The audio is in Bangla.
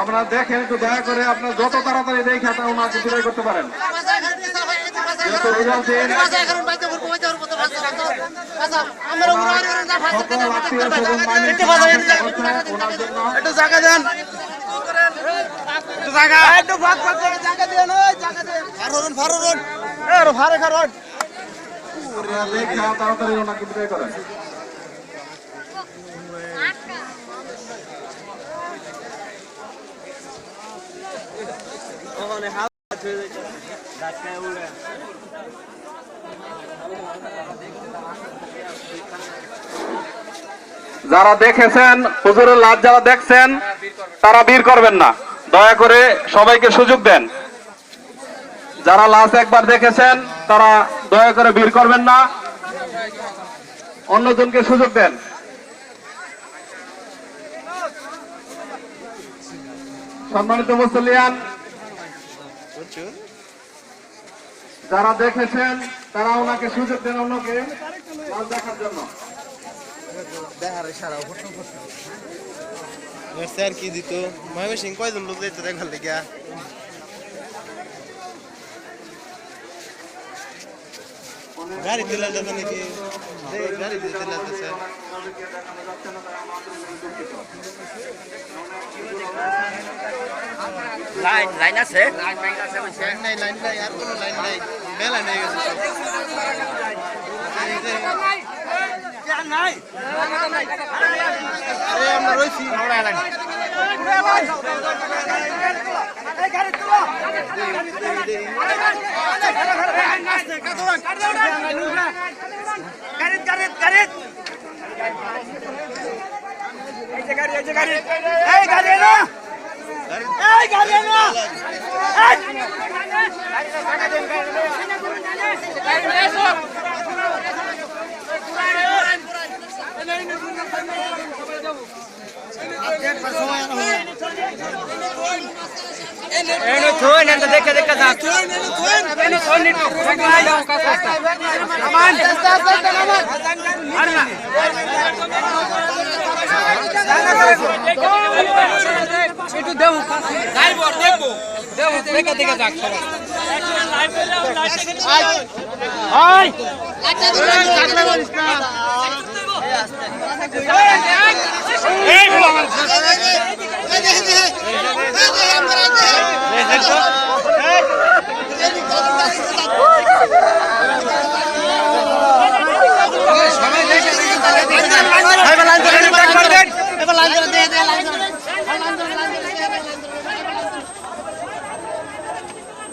আপনারা দেখেন একটু দয়া করে, আপনার যত তাড়াতাড়ি দেখে আপনারা ওনাকে বিদায় করতে পারেন। একটু জায়গা দেন, একটু ভাগ ভাগ করে জায়গা দেন, তাড়াতাড়ি ওনাকে বিদায় করেন। যারা দেখেছেন হুজুরের লাশ, যারা দেখছেন তারা বীর করবেন না, দয়া করে সবাইকে সুযোগ দেন। যারা লাশ একবার দেখেছেন তারা দয়া করে বীর করবেন না, অন্যজনকে সুযোগ দেন। সম্মানিত মুসল্লিয়ান, যারা দেখেছেন তারা ওনাকে সুযোগ দেন অন্যকে লাশ দেখার জন্য। স্যার কি দিত ময়মনসিং কয়জন লোক যেত দেখার লেগে? গাড়ি দিলে নাকি গাড়ি দিতে লাগতেছে। লাইন আছে, লাইন নাই, আর কোনো লাইন নাই, মেলা নিয়ে গেছে আমরা রয়েছি। দেখে দেখে একটু দেবো দেখবো দেখে দেখে যাক সবাই